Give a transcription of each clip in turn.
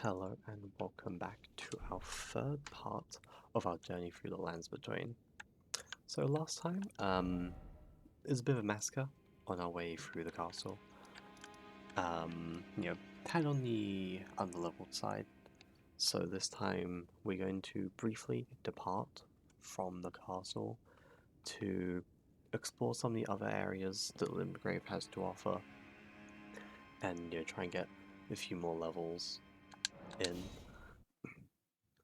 Hello and welcome back to our third part of our journey through the lands between. So last time, it was a bit of a massacre on our way through the castle. Kind of on the underleveled side. So this time we're going to briefly depart from the castle to explore some of the other areas that Limgrave has to offer, and try and get a few more levels in.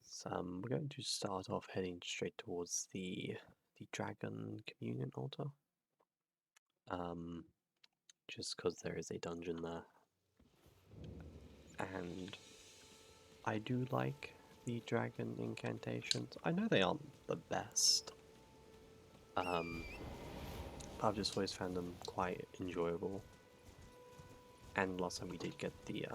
So we're going to start off heading straight towards the Dragon Communion Altar. Just because there is a dungeon there. And I do like the dragon incantations. I know they aren't the best. I've just always found them quite enjoyable. And last time we did get the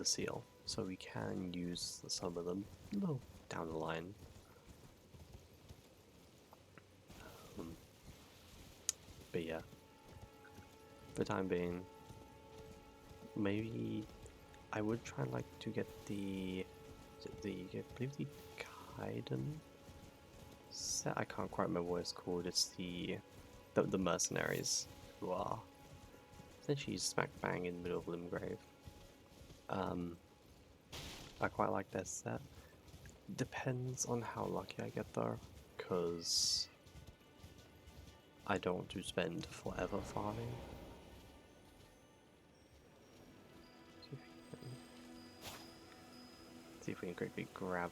seal, so we can use some of them a little down the line. But yeah, for the time being, maybe I would try and like to get I believe the Kaiden set. I can't quite remember what it's called. It's the mercenaries who are essentially smack bang in the middle of Limgrave. I quite like their set. Depends on how lucky I get though, because I don't want to spend forever farming. See if we can quickly grab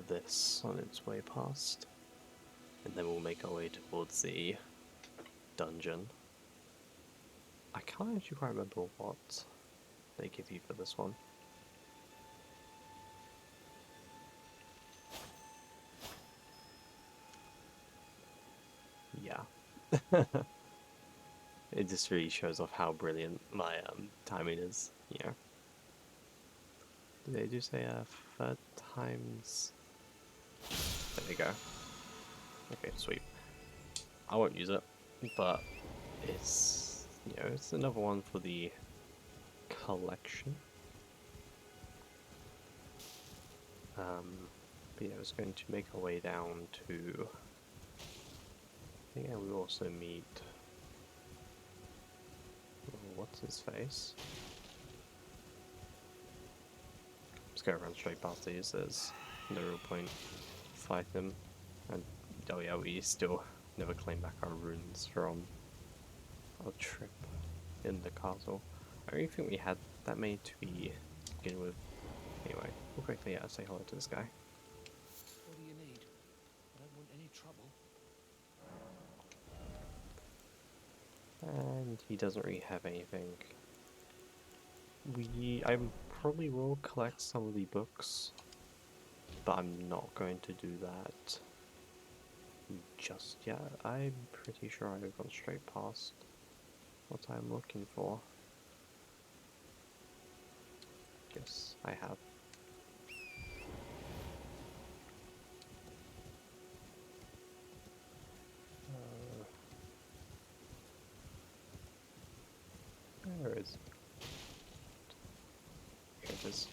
this on its way past, and then we'll make our way towards the dungeon. I can't actually quite remember what they give you for this one. Yeah. It just really shows off how brilliant my timing is, They do say third times. There we go. Okay, sweet. I won't use it, but it's it's another one for the collection. But yeah, I was going to make our way down to. Yeah, we also meet. What's his face? Just go run straight past these. There's no real point fight them. And oh yeah, we still never claim back our runes from our trip in the castle. I don't even think we had that many to begin with. Anyway, we'll quickly say hello to this guy. What do you need? I don't want any trouble. And he doesn't really have anything. I probably will collect some of the books, but I'm not going to do that just yet. I'm pretty sure I've gone straight past what I'm looking for. Yes, I have. Where is? Here it is.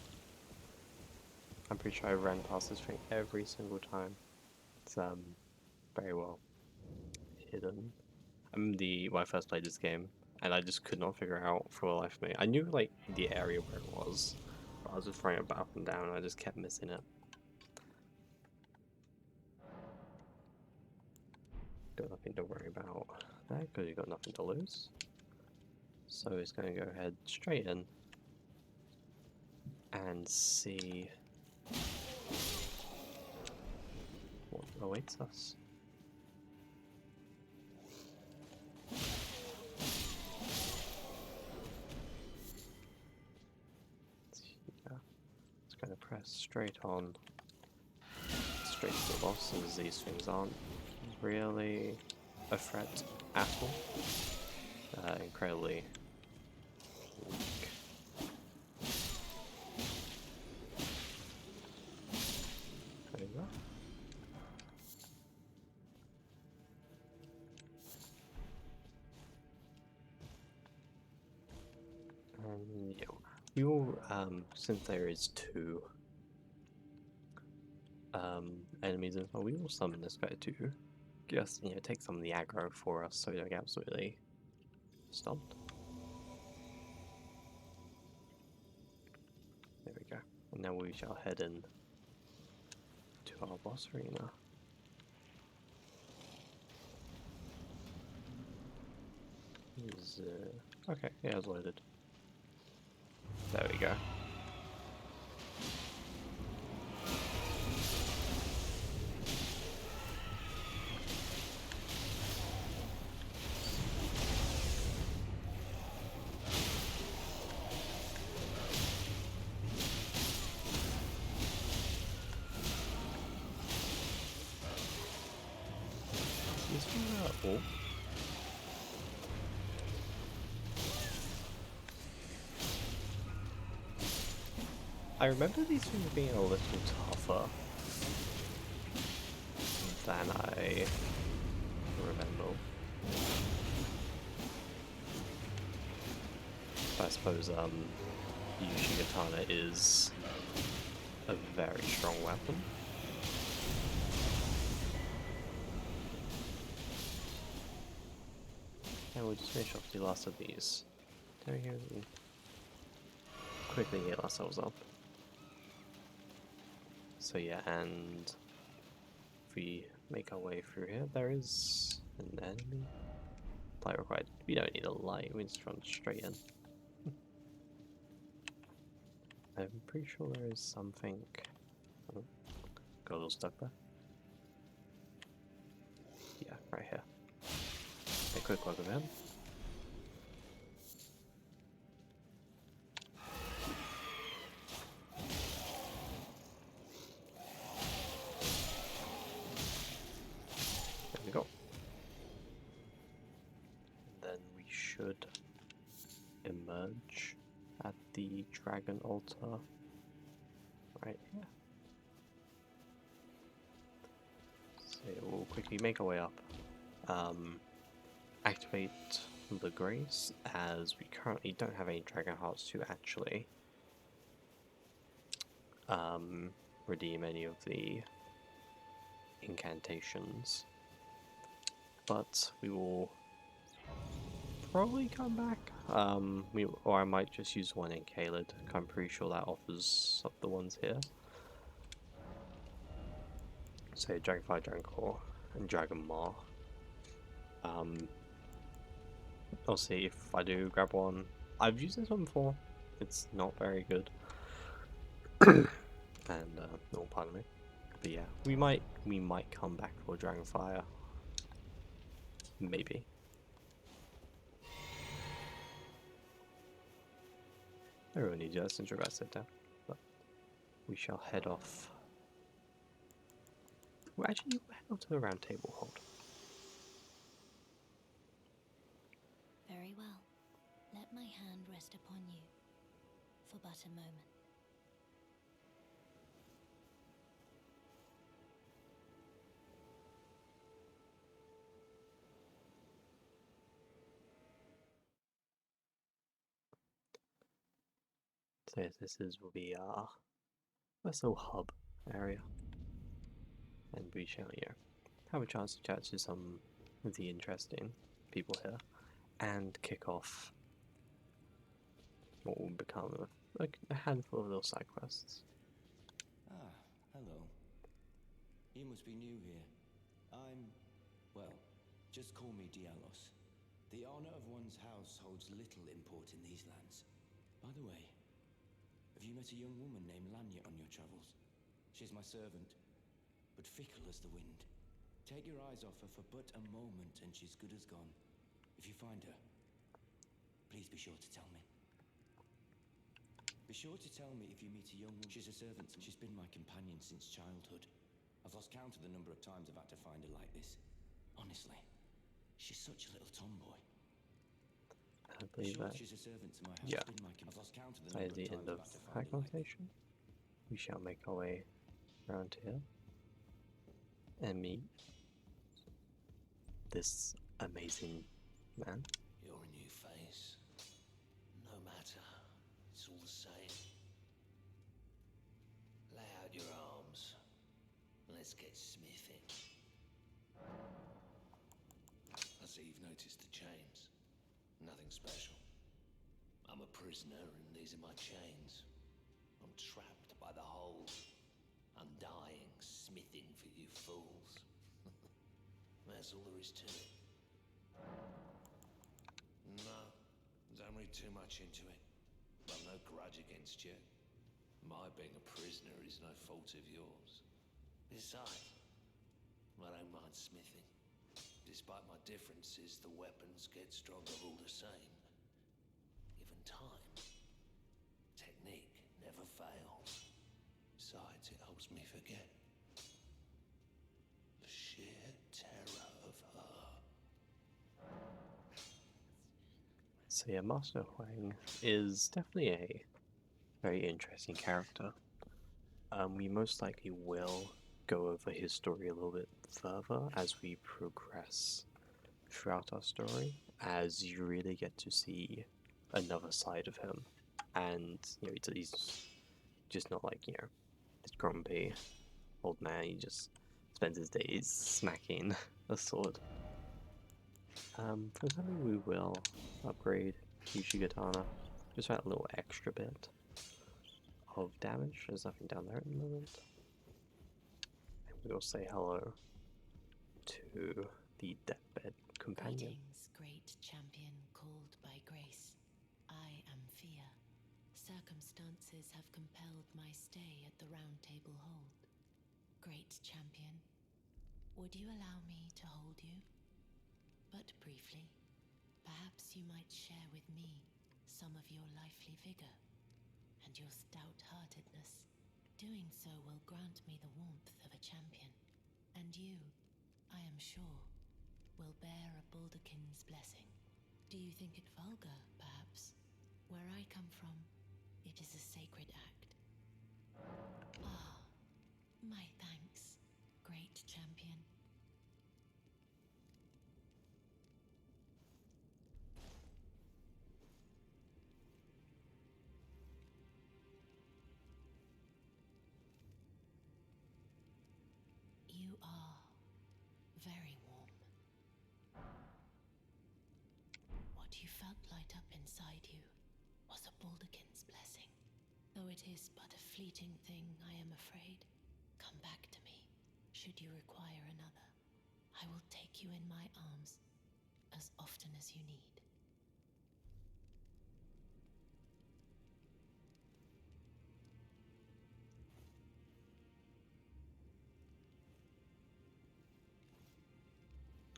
I'm pretty sure I ran past this thing every single time. It's very well hidden. When I first played this game, and I just could not figure out for the life of me. I knew like the area where it was, but I was just throwing it up and down, and I just kept missing it. Got nothing to worry about there because you've got nothing to lose. So he's going to go ahead straight in and see what awaits us. Yeah, it's going to press straight on, straight to the boss, as these things aren't really a threat at all. Incredibly weak. There you go. Yeah, we will, since there is two enemies as well, we will summon this guy too. Just, you know, take some of the aggro for us so we don't get absolutely stomped. There we go. And now we shall head in to our boss arena. Okay, yeah, it's loaded. There we go. Is one all? I remember these things being a little tougher than I remember. I suppose Yushi Katana is a very strong weapon. And we'll just finish off the last of these. Down here and quickly heal ourselves up. So yeah, and if we make our way through here, there is an enemy. Light required. We don't need a light, we just run straight in. I'm pretty sure there is something. Oh, got a little stuck there. Yeah, right here. A quick look at him. There we go. And then we should emerge at the dragon altar right here. So we'll quickly make our way up. Activate the grace, as we currently don't have any dragon hearts to actually redeem any of the incantations, but we will probably come back. Or I might just use one in Kaled. I'm pretty sure that offers up the ones here. So Dragonfire, Dragoncore, and Dragon Maw. I'll see if I do grab one. I've used this one before. It's not very good. And no, pardon me. But yeah, we might come back for Dragonfire. Maybe. I really need just since you're about to sit down. But we shall head off. Well, actually, we'll head off to the round table hold. Very well. Let my hand rest upon you for but a moment. So will be our nice little hub area, and we shall have a chance to chat to some of the interesting people here, and kick off what will become a handful of little side quests. Ah, hello. You must be new here. Well, just call me Dialos. The honor of one's house holds little import in these lands. By the way, have you met a young woman named Lanya on your travels? She's my servant, but fickle as the wind. Take your eyes off her for but a moment and she's good as gone. If you find her, please be sure to tell me. Be sure to tell me if you meet a young woman. She's a servant. She's been my companion since childhood. I've lost count of the number of times I've had to find her like this. Honestly, she's such a little tomboy. I believe that. She's a servant to my house. Yeah. I've lost count of the That is number the of end times of I've had to that find her like this. conversation. We shall make our way around here and meet this amazing man. You're a new face. No matter. It's all the same. Lay out your arms. Let's get smithing. I see you've noticed the chains. Nothing special. I'm a prisoner and these are my chains. I'm trapped by the hold. I'm dying, smithing for you fools. That's all there is to it. No, don't read too much into it. I've no grudge against you. My being a prisoner is no fault of yours. Besides, I don't mind smithing. Despite my differences, the weapons get stronger all the same. Given time, technique never fails. Besides, it helps me forget the sheer terror of her. So yeah, Master Huang is definitely a very interesting character. We most likely will go over his story a little bit further as we progress throughout our story, as you really get to see another side of him. And, he's just not like, this grumpy old man. He just spends his days smacking a sword. For something we will upgrade Yushigatana, just that little extra bit of damage. There's nothing down there at the moment. And we'll say hello to the deathbed companion. Greetings, great champion called by grace. I am Fia. Circumstances have compelled my stay at the Round Table Hold. Great champion, would you allow me to hold you? But briefly, perhaps you might share with me some of your lively vigor and your stout-heartedness. Doing so will grant me the warmth of a champion, and you, I am sure, will bear a Baldakin's blessing. Do you think it vulgar, perhaps? Where I come from, it is a sacred act. Ah, my thanks, great champion. You are very warm. What you felt light up inside you was a Baldakin's blessing. Though it is but a fleeting thing, I am afraid. Come back to me, should you require another. I will take you in my arms as often as you need.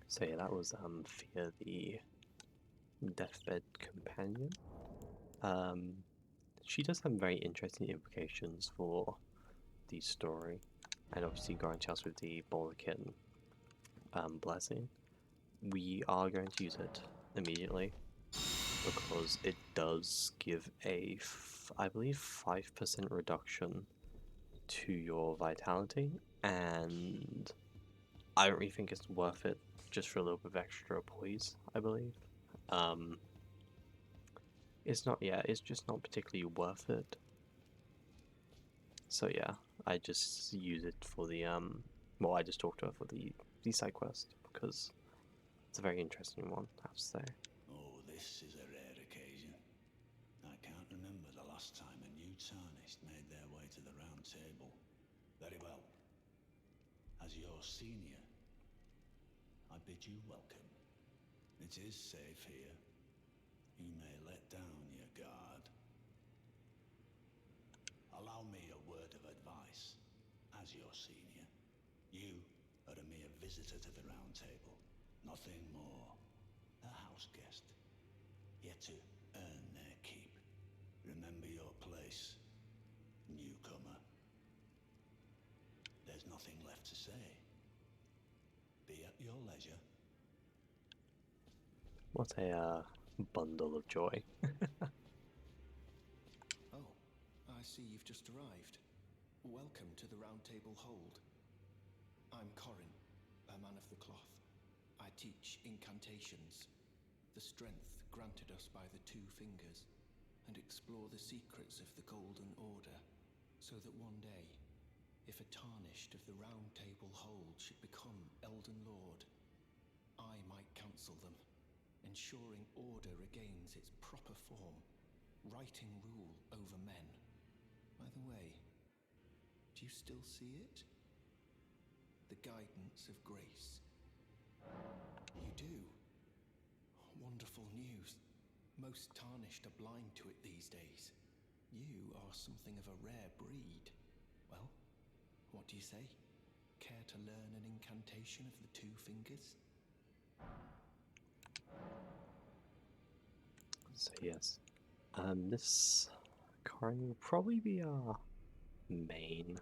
So yeah, that was Fia the deathbed companion. She does have very interesting implications for the story, and obviously granting us with the Baldakin blessing. We are going to use it immediately because it does give a, I believe, 5% reduction to your vitality, and I don't really think it's worth it just for a little bit of extra poise, I believe. It's not, yeah, it's just not particularly worth it. So yeah, I just use it for the, well, I just talked to her for the side quest, because it's a very interesting one, I have to say. Oh, this is a rare occasion. I can't remember the last time a new Tarnished made their way to the Round Table. Very well. As your senior, I bid you welcome. It is safe here. You may let down your guard. Allow me a word of advice. As your senior, you are a mere visitor to the Round Table. Nothing more. A house guest. Yet to earn their keep. Remember your place, newcomer. There's nothing left to say. Be at your leisure. What a bundle of joy. Oh, I see you've just arrived. Welcome to the Round Table Hold. I'm Corin, a man of the cloth. I teach incantations, the strength granted us by the two fingers. and explore the secrets of the Golden Order, so that one day, if a tarnished of the Round Table Hold should become Elden Lord, I might counsel them, ensuring order regains its proper form, righting rule over men. By the way, do you still see it? The guidance of grace. You do? Wonderful news. Most tarnished are blind to it these days. You are something of a rare breed. Well, what do you say? Care to learn an incantation of the two fingers? So yes, this currently will probably be our main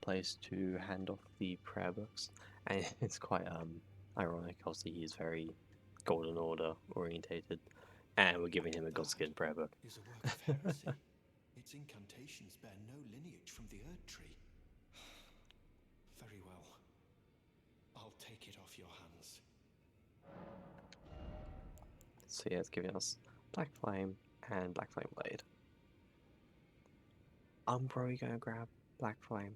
place to hand off the prayer books, and it's quite ironic. Obviously, he's very Golden Order orientated, and we're giving him a Godskin prayer book. Is a work of heresy. Its incantations bear no lineage from the Erd Tree. Very well. I'll take it off your hands. So yeah, it's giving us Black Flame and Black Flame Blade. I'm probably gonna grab Black Flame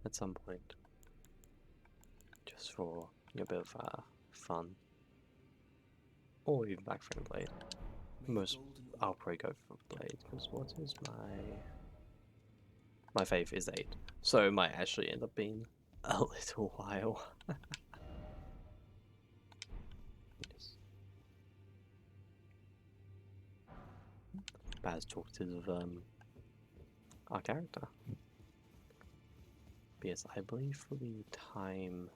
at some point, just for a bit of fun, or even Black Flame Blade. I'll probably go for Blade, because what is my faith is 8, so it might actually end up being a little while. Yes. But as talkative of our character. But yes, I believe for the time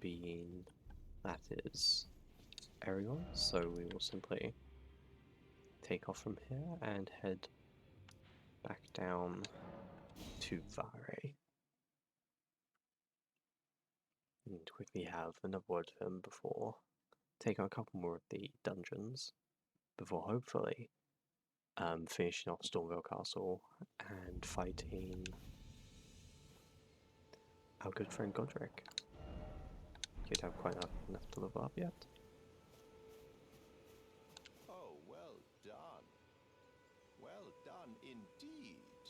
being that is everyone, so we will simply take off from here and head back down to Vare. And quickly have another word with him before taking on a couple more of the dungeons, before hopefully finishing off Stormvale Castle and fighting our good friend Godrick. You don't have quite enough to level up yet. Oh, well done. Well done indeed.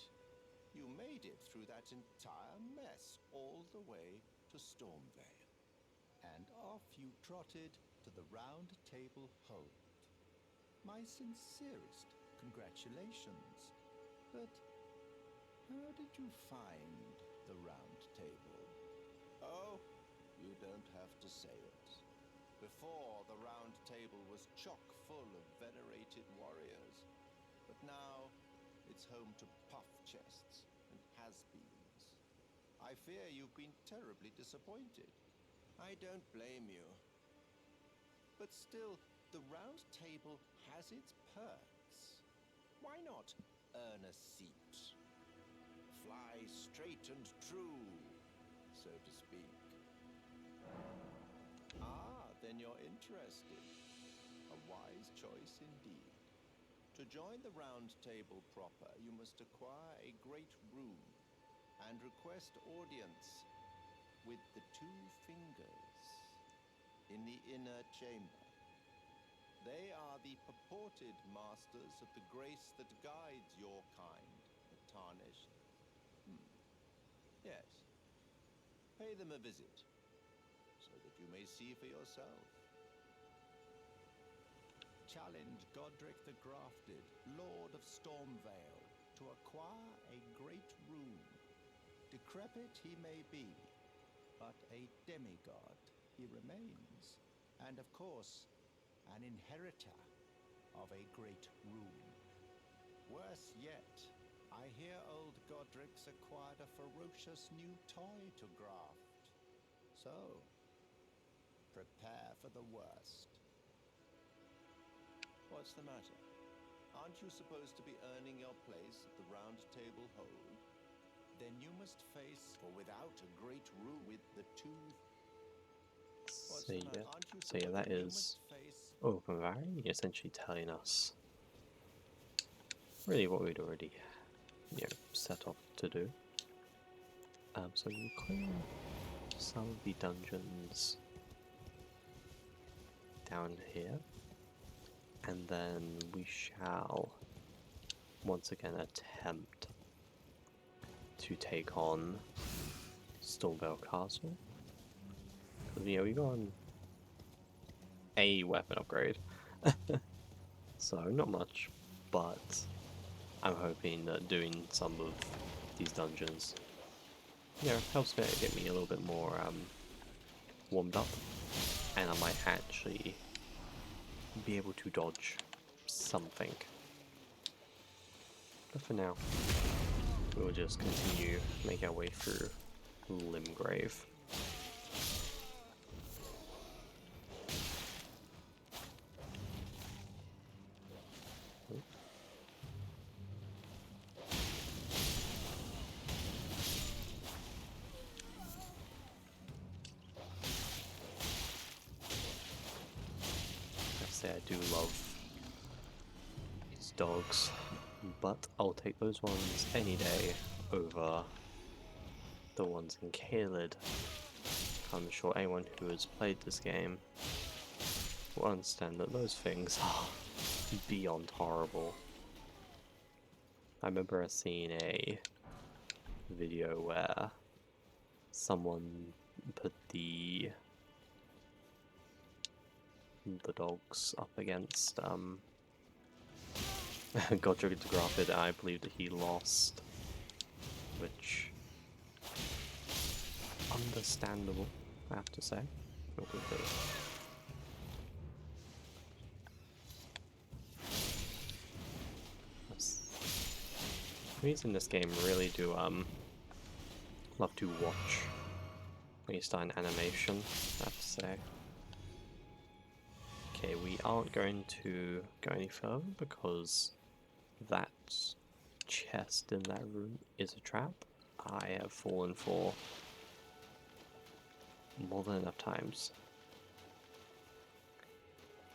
You made it through that entire mess all the way to Stormvale. And off you trotted to the Round Table Hold. My sincerest congratulations. But how did you find the Round Table? Oh, you don't have to say it. Before, the Round Table was chock full of venerated warriors. But now, it's home to puff chests and has-beens. I fear you've been terribly disappointed. I don't blame you. But still, the Round Table has its perks. Why not earn a seat? Fly straight and true, so to speak. Ah, then you're interested. A wise choice indeed. To join the Round Table proper, you must acquire a great room and request audience with the two fingers in the inner chamber. They are the purported masters of the grace that guides your kind, the tarnished. Yes. Pay them a visit, so that you may see for yourself. Challenge Godrick the Grafted, Lord of Stormvale, to acquire a great room. Decrepit he may be, but a demigod he remains. And of course, an inheritor of a great room. Worse yet, I hear old Godrick's acquired a ferocious new toy to graft. So, prepare for the worst. What's the matter? Aren't you supposed to be earning your place at the Round Table Hold? Then you must face, for without a great room with the two... So yeah, that is Open Vare, essentially telling us really what we'd already set off to do. So we'll clear some of the dungeons down here, And then we shall once again attempt to take on Stormvale Castle. Because, you know, we got a weapon upgrade. So, not much, but I'm hoping that doing some of these dungeons, you know, helps get me a little bit more warmed up, and I might actually be able to dodge something. But for now, we'll just continue to make our way through Limgrave. I do love these dogs, but I'll take those ones any day over the ones in Caelid. I'm sure anyone who has played this game will understand that those things are beyond horrible. I remember seeing a video where someone put the dogs up against Godrick into Grafted, and I believe that he lost, which understandable, I have to say. These in this game really do love to watch when you start an animation, I have to say. Okay, we aren't going to go any further because that chest in that room is a trap. I have fallen for more than enough times.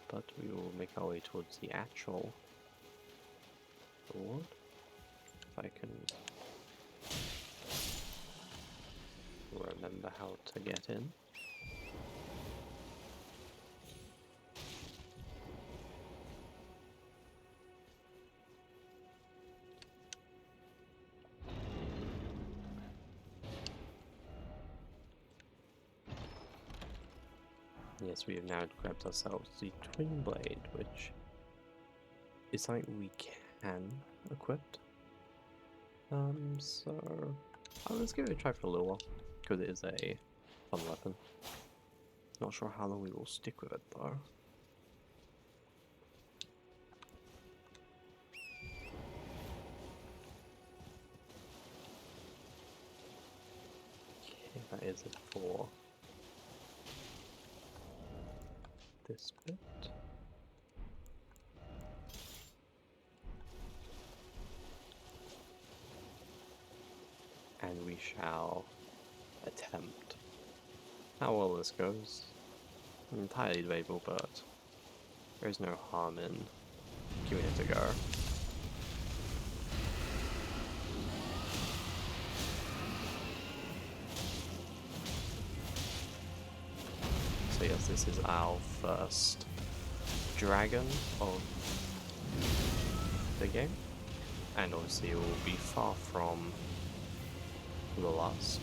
But we will make our way towards the actual reward. If I can remember how to get in. Yes, we have now grabbed ourselves the Twin Blade, which is something we can equip. So let's give it a try for a little while, because it is a fun weapon. Not sure how long we will stick with it though. Okay, that is it for this bit. And we shall attempt. How well this goes, entirely debatable, but there's no harm in giving it a go. So yes, this is our first dragon of the game, and obviously it will be far from the last.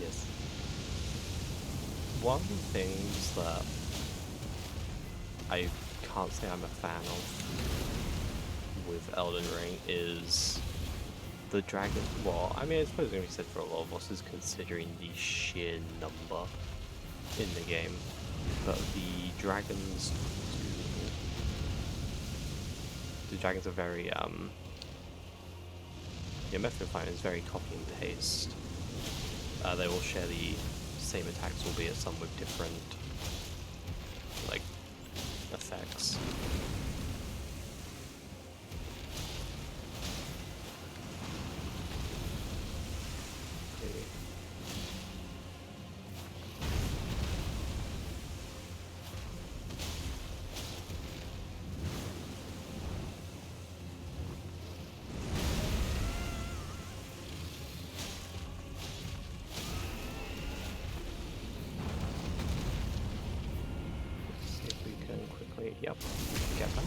Yes. One of the things that I can't say I'm a fan of with Elden Ring is the dragon. Well, I mean, I suppose it's going to be said for a lot of bosses considering the sheer number in the game, but the dragons are very your method of fighting is very copy and paste. They will share the same attacks, albeit some with different like effects. Yep, get that.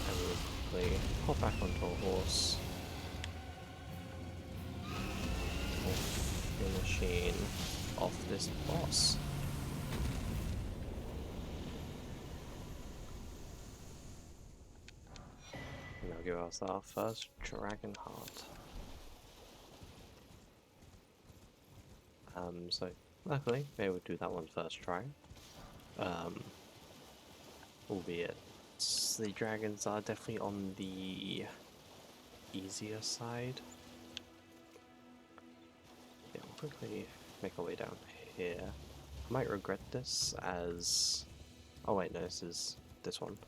And we'll quickly hop back onto a horse. Off the machine, off this boss. And that'll give us our first dragon heart. So luckily, they would do that one first try. Albeit the dragons are definitely on the easier side. Yeah, we'll quickly make our way down here. I might regret this as... Oh wait, no, this is this one.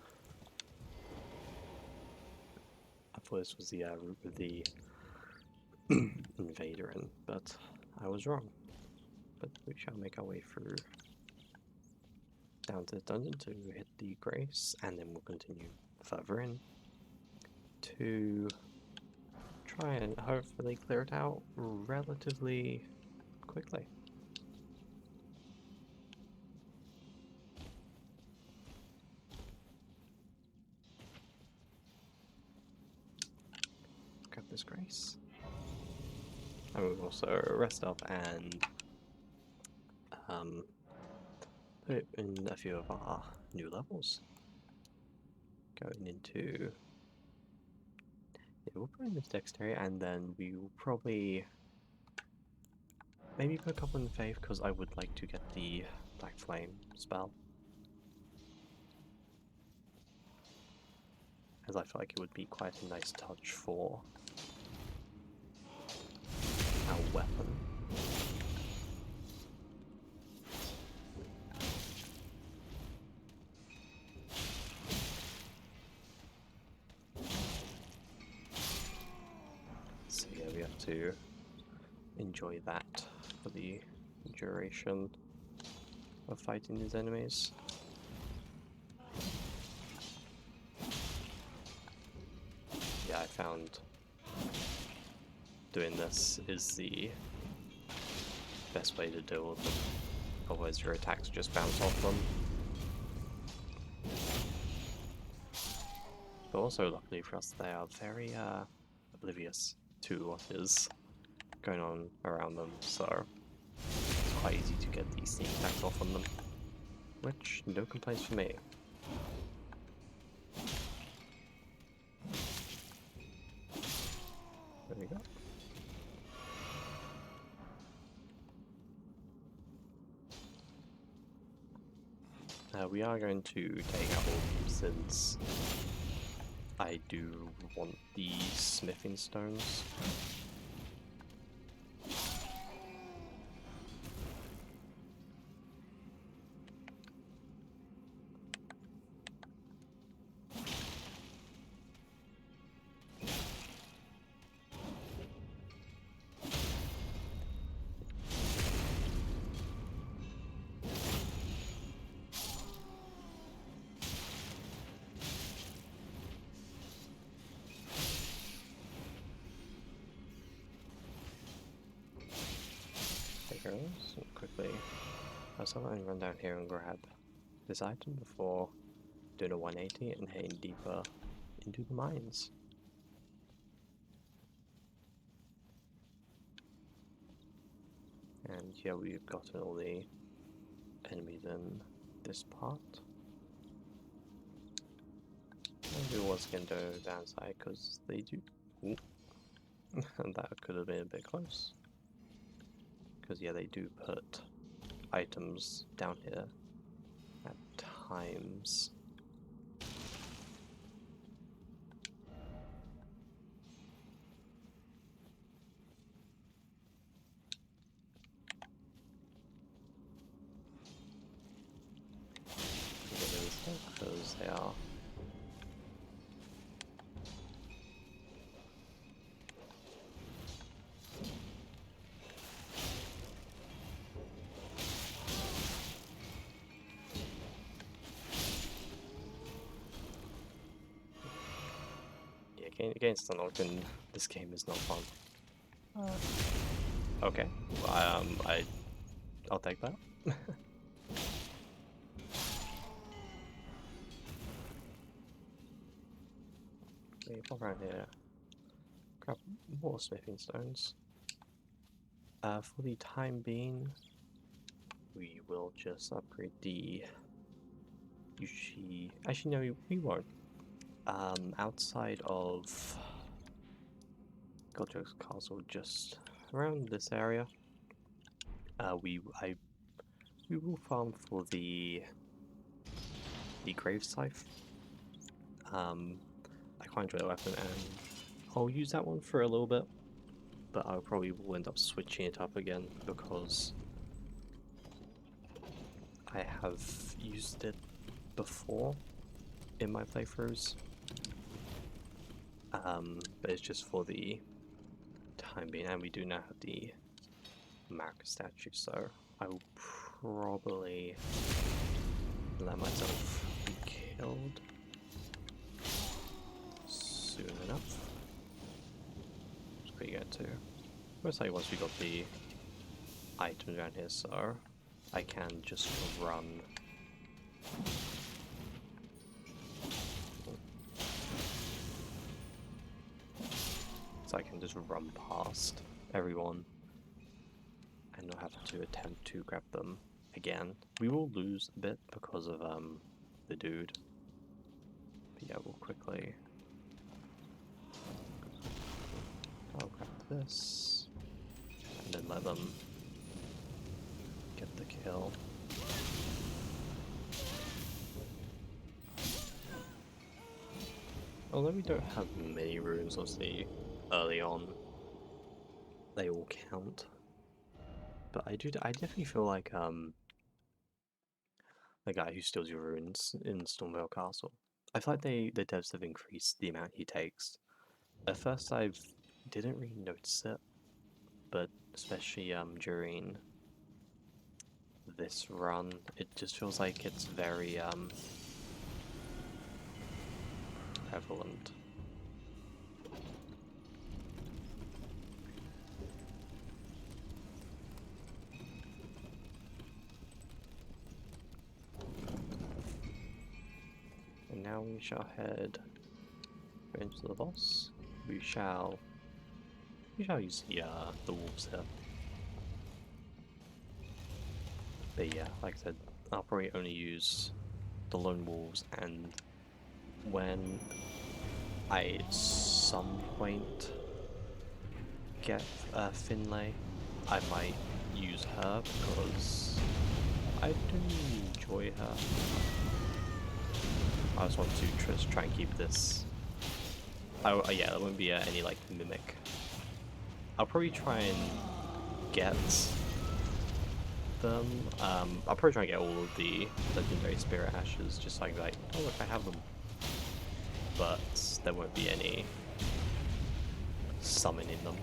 I thought this was the invader in, but I was wrong. But we shall make our way through down to the dungeon to hit the grace, and then we'll continue further in to try and hopefully clear it out relatively quickly. Grab this grace. And we'll also rest up and put in a few of our new levels. Going into... Yeah, we'll put in this dexterity, and then we will probably maybe put a couple in faith, because I would like to get the Black Flame spell. As I feel like it would be quite a nice touch for our weapon. So yeah, we have to enjoy that for the duration of fighting these enemies. Yeah, I found doing this is the best way to deal with them. Otherwise your attacks just bounce off them. But also, luckily for us, they are very oblivious to what is going on around them, so it's quite easy to get these sneak attacks off on them. Which, no complaints from me. There we go. We are going to take out all since I do want the smithing stones. So quickly, I'll only run down here and grab this item before doing a 180 and heading deeper into the mines. And yeah, we've gotten all the enemies in this part. Maybe once again do downside because they do. Ooh. And that could have been a bit close. Because yeah, they do put items down here at times. Because they are. Against an orc in this game is not fun. Okay, I'll take that. Pop around here. Grab more smithing stones. For the time being, we will just upgrade the Yushi. Actually, no, we won't. Outside of Godrick's castle, just around this area, we will farm for the grave scythe. I quite enjoy the weapon, and I'll use that one for a little bit, but I probably will end up switching it up again because I have used it before in my playthroughs. But it's just for the time being, and we do now have the Marcus statue, so I will probably let myself be killed soon enough. Which we get to. Most likely once we got the items around here, so I can just run. So I can just run past everyone and not have to attempt to grab them again. We will lose a bit because of the dude. But yeah, we'll quickly. I'll grab this and then let them get the kill. Although we don't have many runes, obviously, early on, they all count. But I definitely feel like the guy who steals your runes in Stormvale Castle. I feel like the devs have increased the amount he takes. At first, I didn't really notice it, but especially during this run, it just feels like it's very prevalent. And now we shall head into the boss. We shall use the wolves here. But yeah, like I said, I'll probably only use the lone wolves, and when I at some point get Finlay, I might use her because I do enjoy her. I just want to just try and keep this. Oh yeah, there won't be any like mimic. I'll probably try and get them. I'll probably try and get all of the legendary spirit ashes, just like oh look, I have them. But there won't be any summoning them.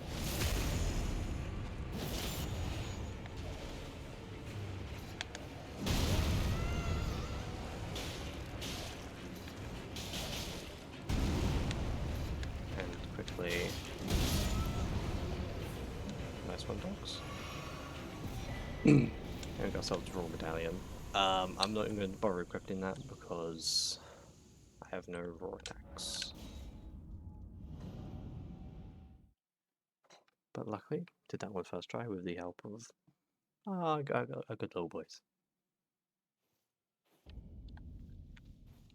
And quickly, nice one, dogs. And we got ourselves a raw medallion. I'm not even going to bother equipping that because I have no raw attacks. But luckily, did that one first try with the help of a good little boys.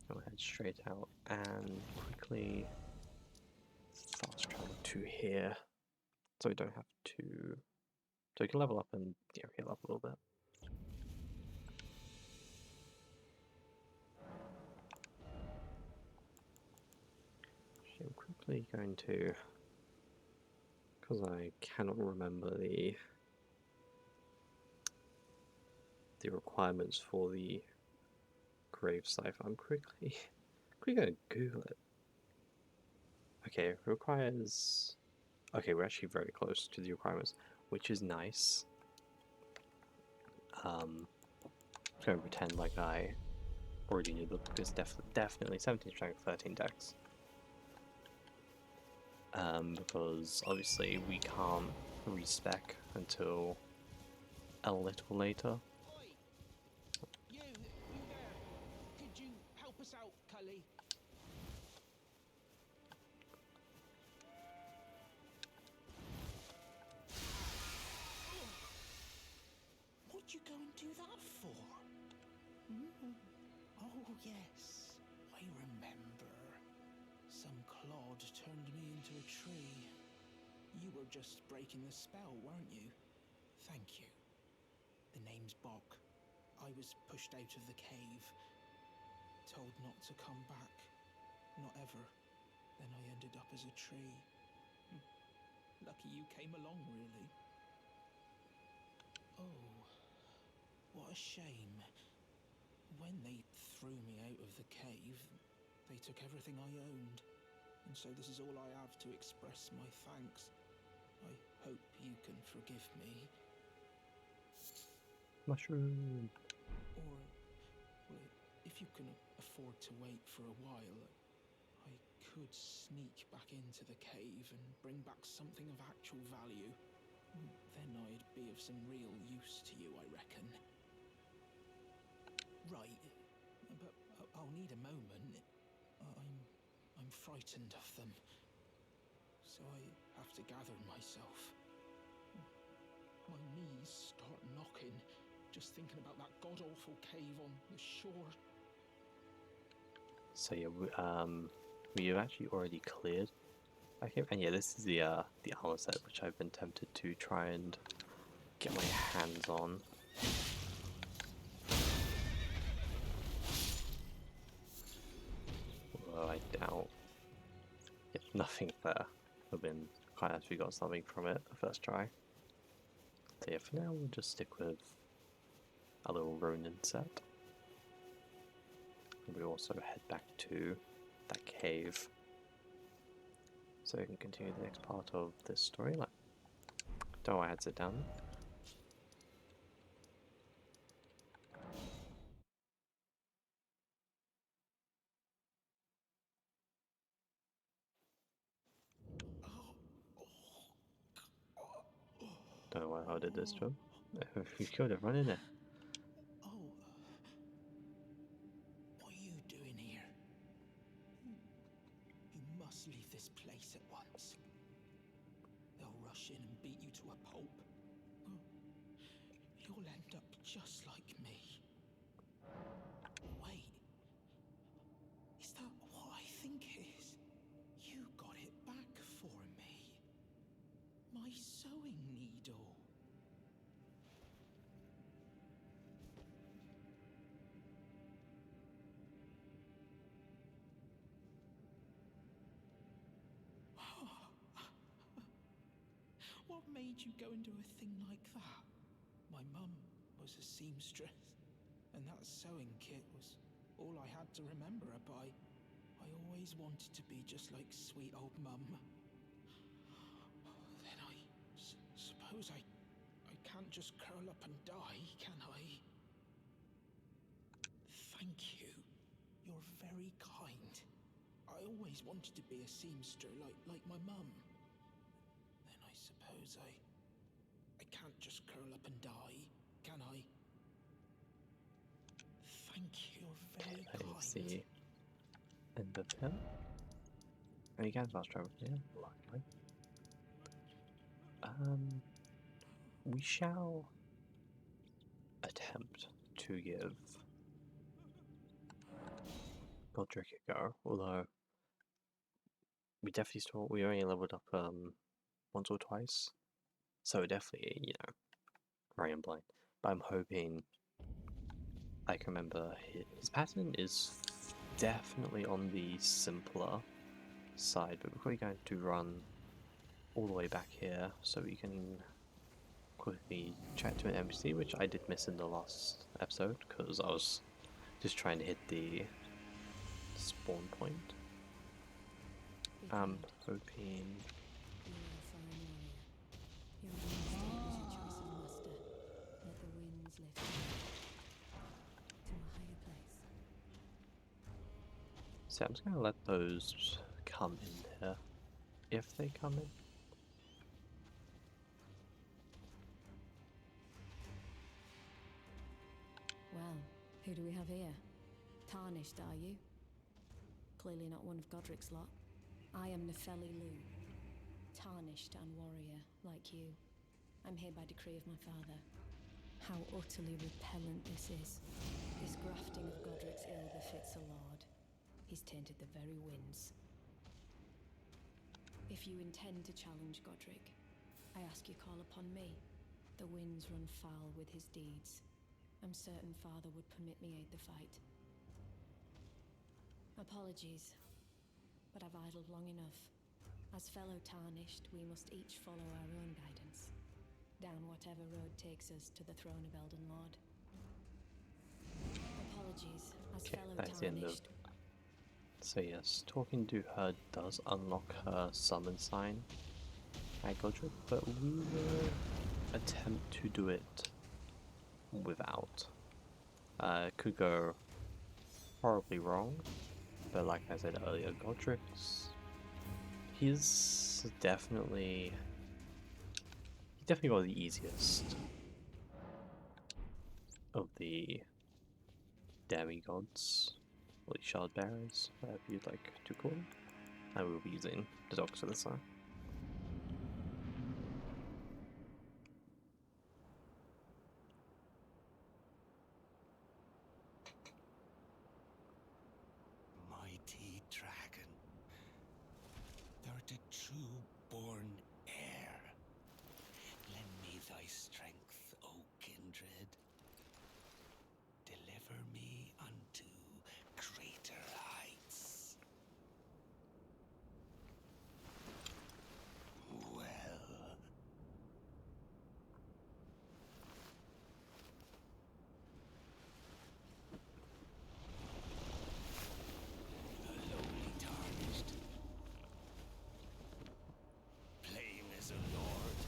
I'll head straight out and quickly fast travel to here, so we don't have to. So we can level up and heal up a little bit. I'm quickly going to, because I cannot remember the requirements for the grave scythe. I'm quickly going to Google it. Okay, it requires. Okay, we're actually very close to the requirements, which is nice. I'm going to pretend like I already knew the book is definitely 17 strength, 13 dex. Because obviously we can't respec until a little later. Oi! You there. Could you help us out, Cully? yes, I remember. Some clod turned me into a tree. You were just breaking the spell, weren't you? Thank you. The name's Bok. I was pushed out of the cave, told not to come back, not ever. Then I ended up as a tree. Lucky you came along, really. Oh, what a shame. When they threw me out of the cave, they took everything I owned. And so this is all I have to express my thanks. I hope you can forgive me. Mushroom. Or, well, if you can afford to wait for a while, I could sneak back into the cave and bring back something of actual value. Then I'd be of some real use to you, I reckon. Right, but I'll need a moment. I'm frightened of them, so I have to gather myself. My knees start knocking, just thinking about that god-awful cave on the shore. So yeah, we've actually already cleared. Okay, and yeah, this is the armor set which I've been tempted to try and get my hands on. Although I doubt. Yeah, nothing there. Would have been quite nice if we got something from it the first try. So yeah, for now we'll just stick with a little Ronin set. And we also head back to that cave so we can continue the next part of this storyline. Don't worry, I had to sit down. Don't know how I did this to him. You killed everyone in there. Oh, what are you doing here? You must leave this place at once. They'll rush in and beat you to a pulp. You'll end up just like me. Wait, is that what I think it is? You got it back for me. My sewing needle. What made you go and do a thing like that? My mum was a seamstress, and that sewing kit was all I had to remember her by. I always wanted to be just like sweet old mum. Then I suppose I can't just curl up and die, can I? Thank you. You're very kind. I always wanted to be a seamster like my mum. Then I suppose I can't just curl up and die, can I? Thank you. You're very kind. Let's see. End of him. And you can fast travel here, luckily. We shall attempt to give Godrick a go, although we only leveled up once or twice, so definitely, you know, running blind. But I'm hoping I can remember his pattern is definitely on the simpler side, but we're going to run all the way back here so we can quickly chat to an NPC, which I did miss in the last episode because I was just trying to hit the spawn point. I'm hoping. You are a fine warrior. Your own mistake was your choice of master. Let the winds lift you to a higher place. So I'm just gonna let those come in there, if they come in. Well, who do we have here? Tarnished, are you? Clearly not one of Godrick's lot. I am Nefeli Lu. Tarnished and warrior, like you. I'm here by decree of my father. How utterly repellent this is. This grafting of Godrick's ill befits tainted the very winds. If you intend to challenge Godrick, I ask you call upon me. The winds run foul with his deeds. I'm certain Father would permit me aid the fight. Apologies, but I've idled long enough. As fellow Tarnished, we must each follow our own guidance, down whatever road takes us to the throne of Elden Lord. Apologies, as fellow That's the end of. Tarnished. So yes, talking to her does unlock her summon sign at Godrick, but we will attempt to do it without. Could go horribly wrong, but like I said earlier, he's definitely got the easiest of the demigods, or the shard bearers, whatever you'd like to call them. I will be using the dogs for this time. Mighty dragon, thou'rt a true-born heir. Lend me thy strength, O kindred. Deliver me unto greater heights. Well. The lowly tarnished. Plain as a lord.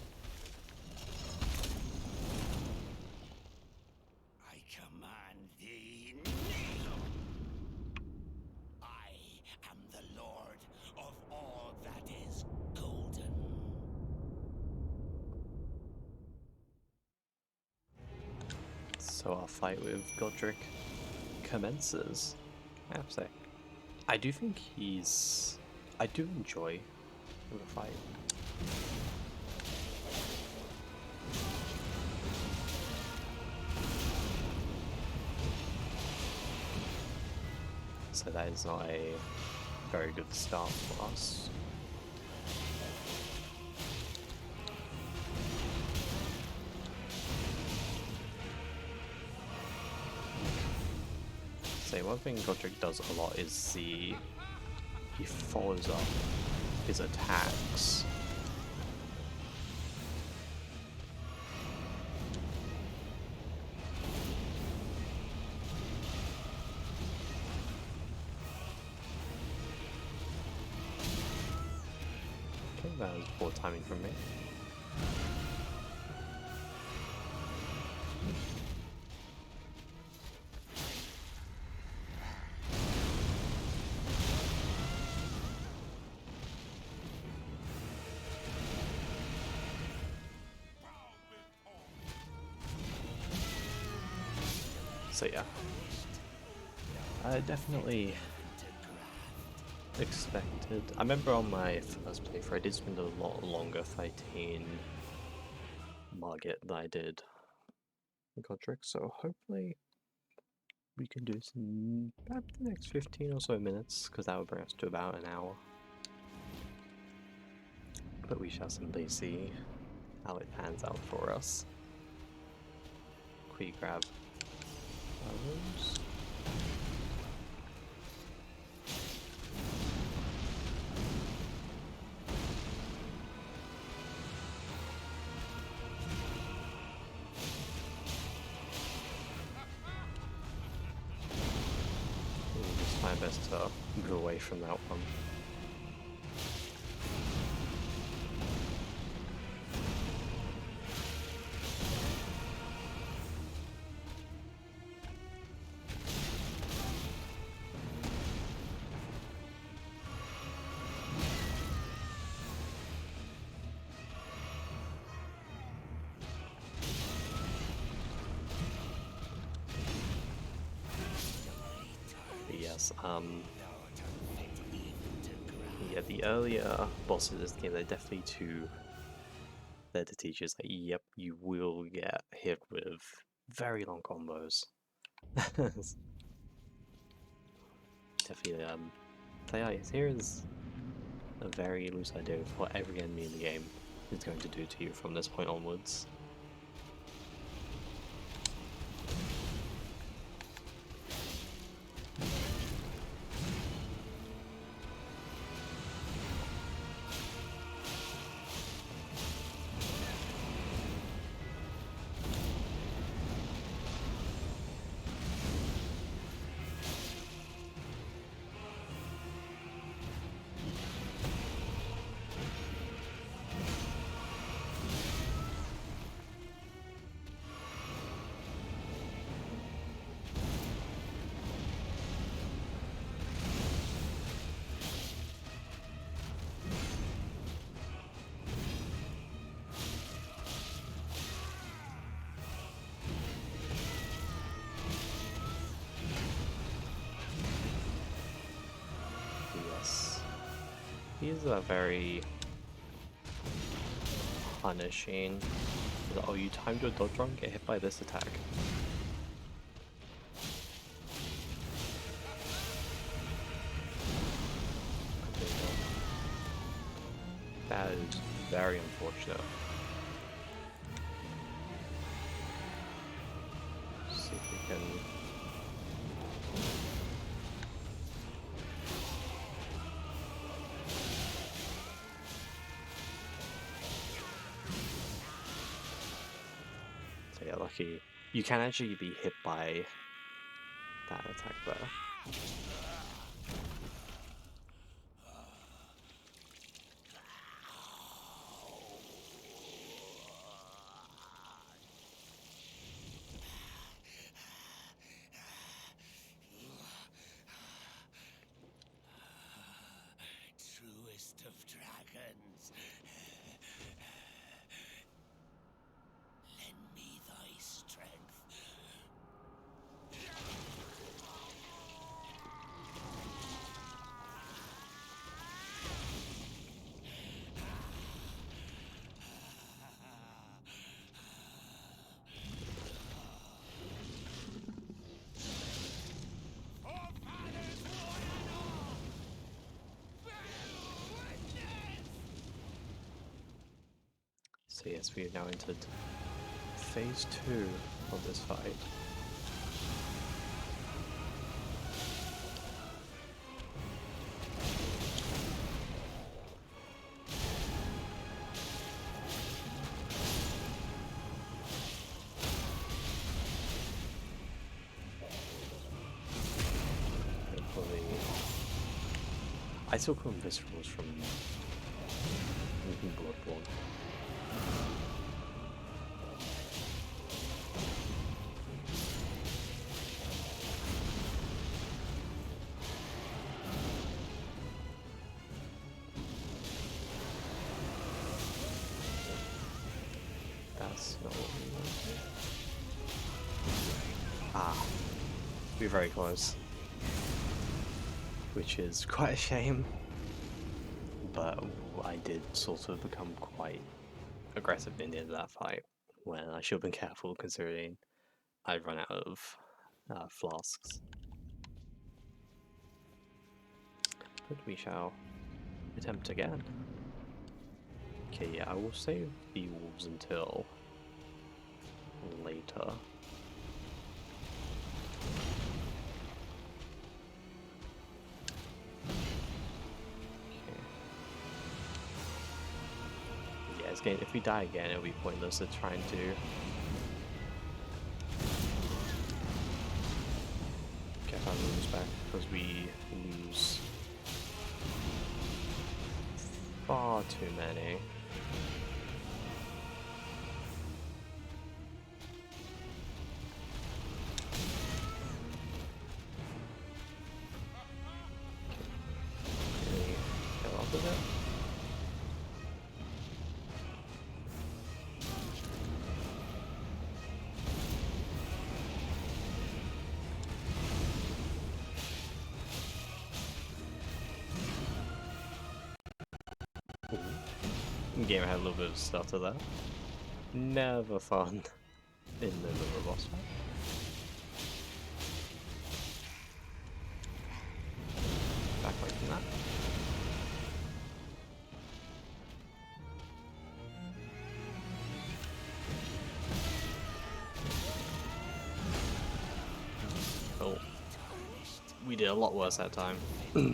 I command thee, kneel! I am the lord of all that is golden. So our fight with Godrick commences. I have to say, I do think I do enjoy the fight. So that is not a very good start for us. So one thing Godrick does a lot is he follows up his attacks. Okay, that was poor timing from me. So yeah, I definitely expected. I remember on my first playthrough I did spend a lot longer fighting Margit than I did Godrick, so hopefully we can do this in about the next 15 or so minutes, because that would bring us to about an hour. But we shall simply see how it pans out for us. Quick grab those. Just my best to move away from that one. Yes, yeah, the earlier bosses of this game, they're definitely there to teach us that, yep, you will get hit with very long combos. Definitely So yeah, here is a very loose idea of what every enemy in the game is going to do to you from this point onwards. He's a very punishing. Oh, you timed your dodge wrong? Get hit by this attack. That is very unfortunate. Let's see if we can. So yeah, lucky. You can actually be hit by that attack there. Truest of dragons. Lend me thy strength. So yes, we have now entered phase 2 of this fight. Hopefully, I still call them viscerals from Bloodborne. That's not what we wanted. Ah, we're very close. Which is quite a shame. But I did sort of become quite aggressive in the end of that fight, when I should have been careful considering I'd run out of flasks. But we shall attempt again. Okay, yeah, I will save the wolves until later. Okay. Yeah, if we die again, it'll be pointless to trying to get our runes back, because we lose far too many. Can we get off of it? Game had a little bit of stutter there. Never fun in the middle of a boss fight. Back away from that. we did a lot worse that time. But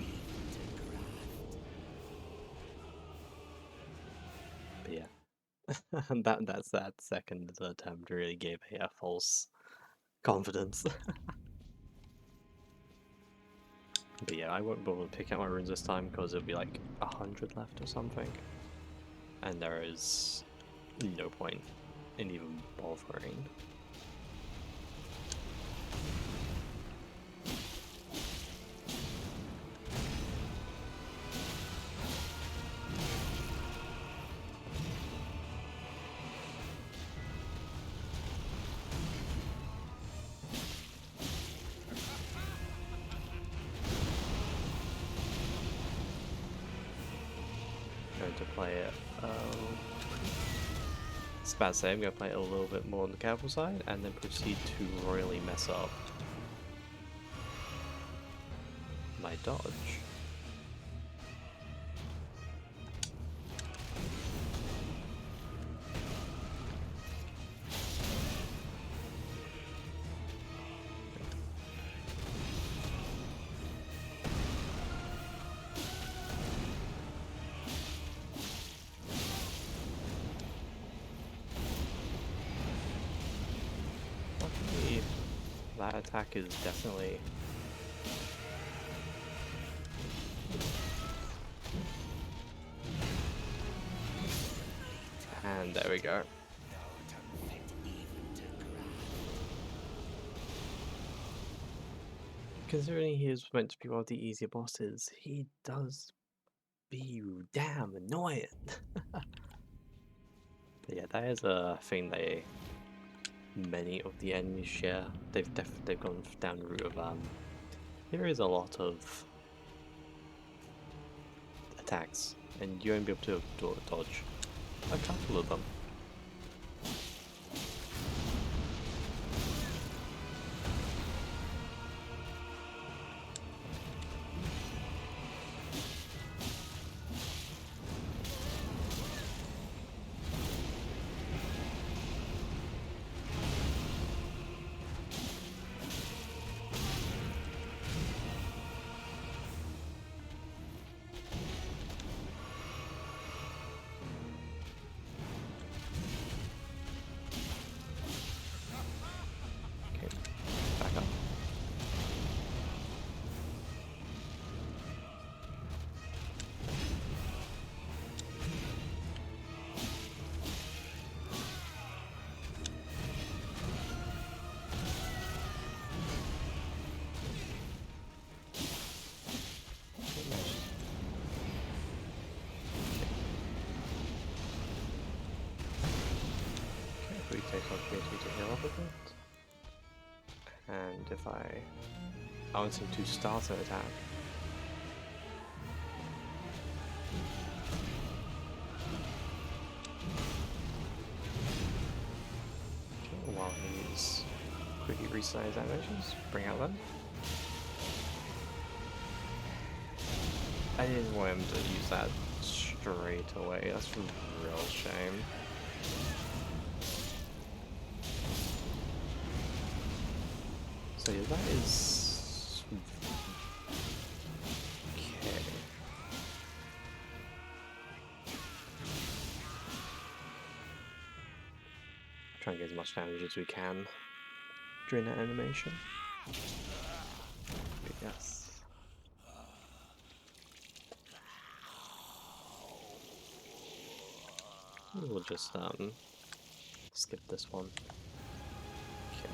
yeah, and that's that second attempt really gave a false confidence. But yeah, I won't bother picking out my runes this time because it'll be like 100 left or something, and there is no point in even bothering. Going to play it. It's bad to say, I'm going to play it a little bit more on the careful side, and then proceed to royally mess up my dodge. Luckily, that attack is definitely... And there we go. Considering he is meant to be one of the easier bosses, he does be damn annoying. But yeah, that is a thing many of the enemies share. They've gone down the route of there is a lot of attacks, and you won't be able to dodge a couple of them. Back up. Okay, we take opportunity to heal up a bit. And if I want him to start an attack. Okay, while he's quickly resetting his animations, bring out them. I didn't want him to use that straight away, that's a real shame. So yeah, that is... okay. Try and get as much damage as we can during that animation. But yes. We'll just skip this one. Okay.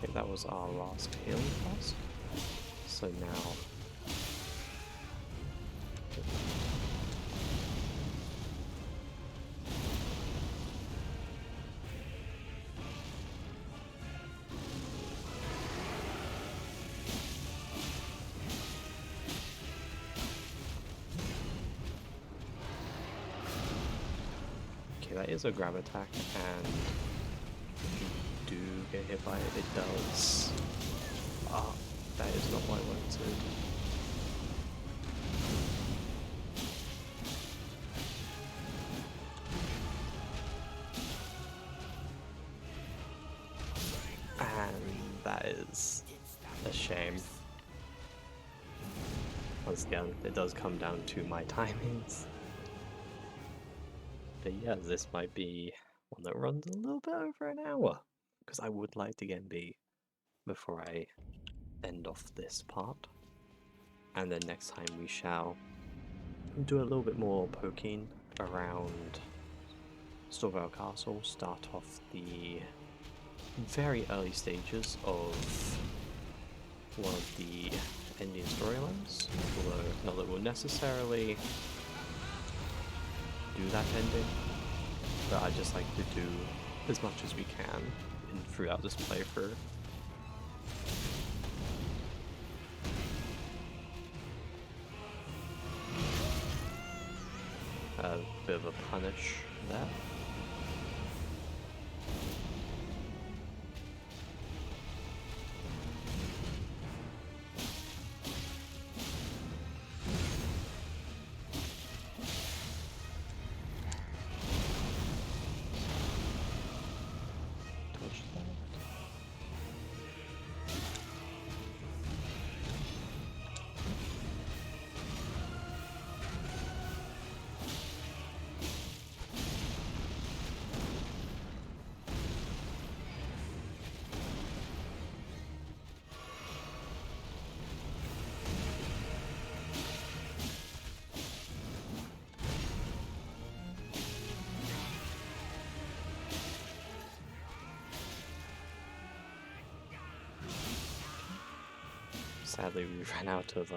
Okay, that was our last healing task. So now... Okay, that is a grab attack, and if you do get hit by it, it does. Ah, that is not what I wanted. And that is a shame. Once again, it does come down to my timings. But yeah, this might be one that runs a little bit over an hour, because I would like to get B before I end off this part. And then next time we shall do a little bit more poking around Storvale Castle, start off the very early stages of one of the ending storylines, although not that we'll necessarily do that ending, but I just like to do as much as we can throughout this playthrough. A bit of a punish there. Sadly, we ran out of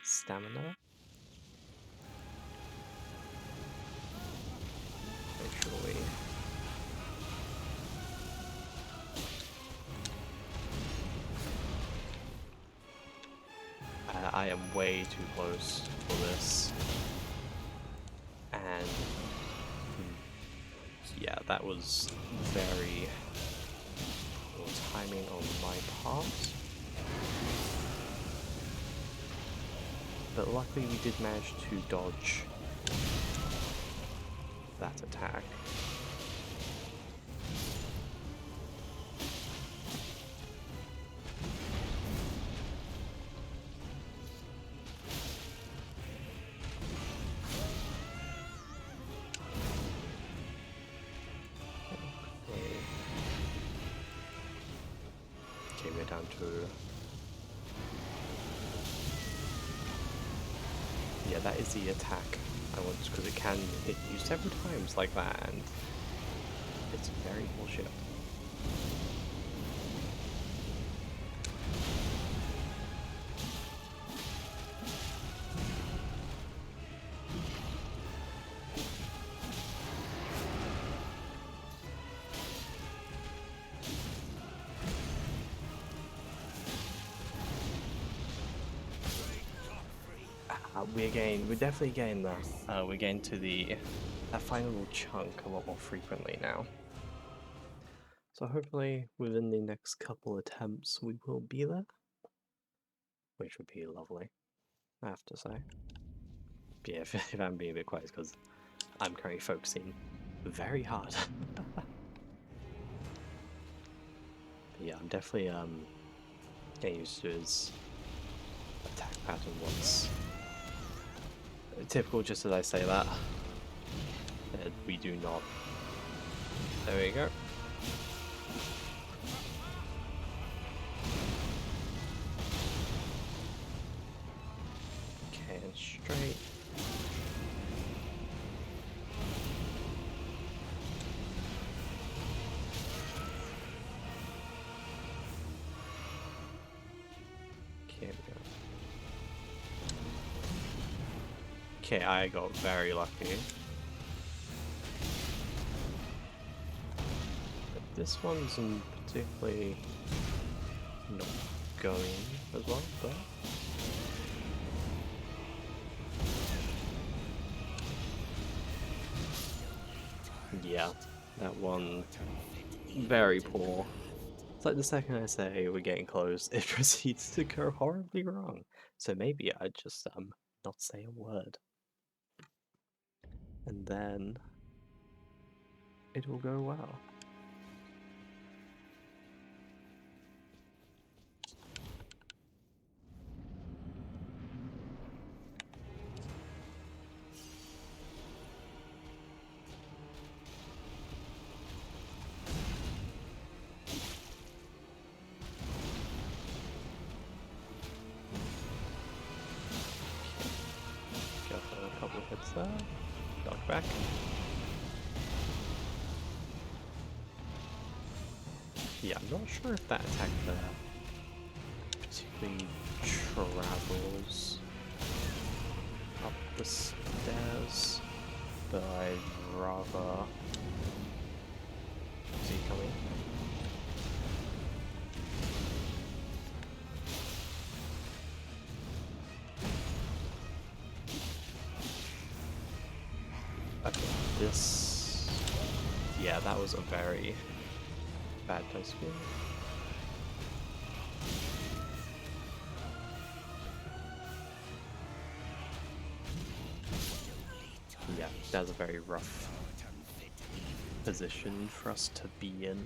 stamina. Make sure we I am way too close for this, and yeah, that was very poor timing on my part. But luckily we did manage to dodge that attack. Okay, we're down to... yeah, that is the attack I want, because it can hit you several times like that, and it's very bullshit. We're definitely getting there. We're getting to that final little chunk a lot more frequently now. So hopefully within the next couple attempts we will be there, which would be lovely, I have to say. But yeah, if I'm being a bit quiet, it's because I'm currently focusing very hard. But yeah, I'm definitely getting used to his attack pattern once. Typical, just as I say that. We do not. There we go. Okay, and straight. Okay, we go. Okay, I got very lucky. But this one's particularly not going as well, but... yeah, that one, very poor. It's like the second I say we're getting close, it proceeds to go horribly wrong. So maybe I just not say a word. And then it will go well. Got a couple of hits there. Duck back. Yeah, I'm not sure if that attack there particularly travels up the stairs, but I'd rather see coming. Okay, this... yeah, that was a very bad place for me. Yeah, that's a very rough position for us to be in.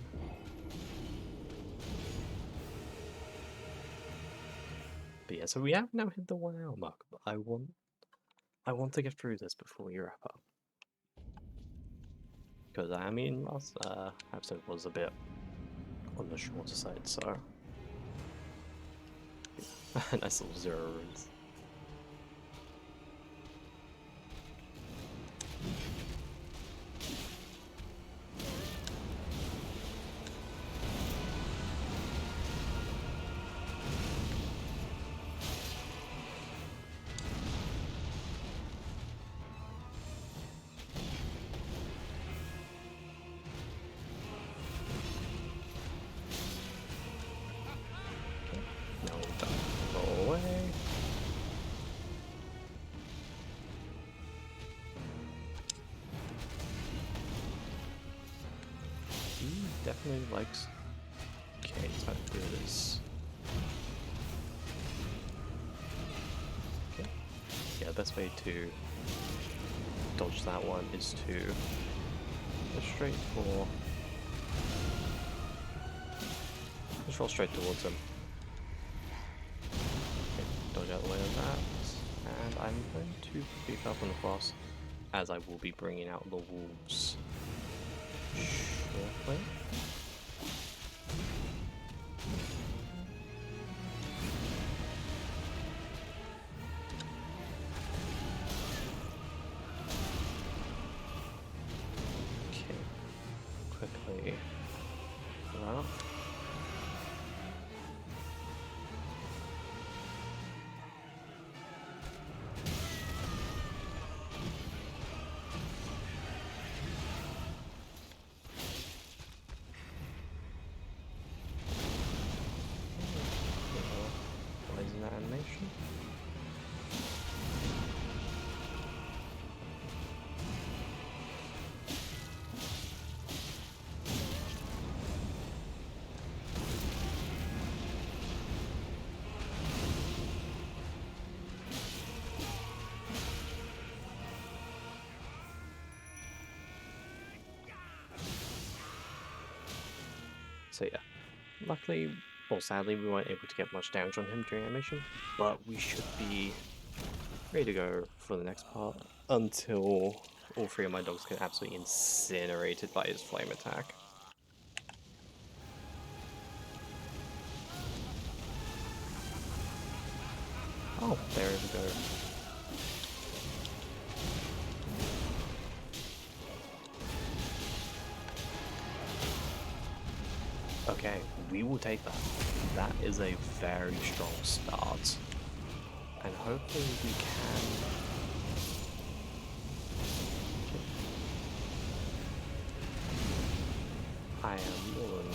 But yeah, so we have now hit the 1 hour mark, but I want to get through this before we wrap up. Because I mean, last episode was a bit on the shorter side, so nice little 0 runes. No, don't roll away. He definitely likes. Okay, time to do this. Okay. Yeah, best way to dodge that one is to go straight for. Just roll straight towards him. Okay, dodge out the way of that. And I'm going to beef up on the cross, as I will be bringing out the wolves shortly. Okay, quickly run up. Poison animation. So yeah, luckily, well sadly, we weren't able to get much damage on him during animation, but we should be ready to go for the next part until all 3 of my dogs get absolutely incinerated by his flame attack. Oh, there we go. Okay, we will take that. That is a very strong start. And hopefully we can... I am more than...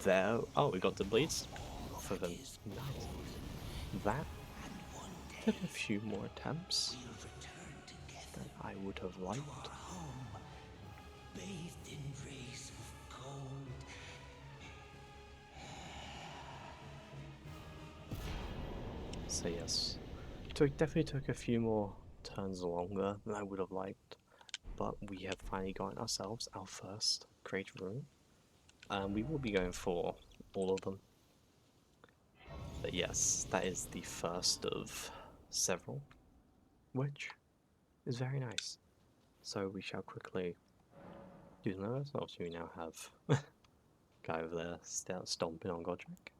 there. Oh, we got the blades for them. Nice. That took a few more attempts than I would have liked. Bathed in rays of gold. So yes, definitely took a few more turns longer than I would have liked, but we have finally gotten ourselves our first great rune, and we will be going for all of them. But yes, that is the first of several, which is very nice. So we shall quickly do those. Obviously, we now have guy over there stomping on Godrick.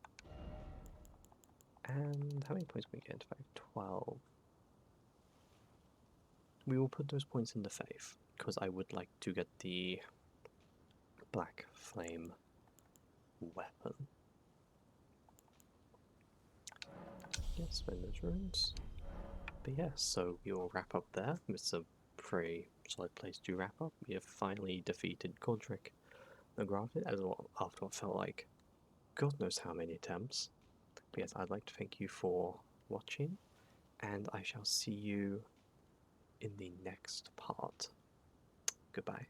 And how many points we get into faith? 12. We will put those points into faith because I would like to get the black flame weapon. Yes, spend those runes. But yeah, so we will wrap up there. It's a pretty solid place to wrap up. We have finally defeated Godrick the Grafted after what felt like God knows how many attempts. But yes, I'd like to thank you for watching, and I shall see you in the next part. Goodbye.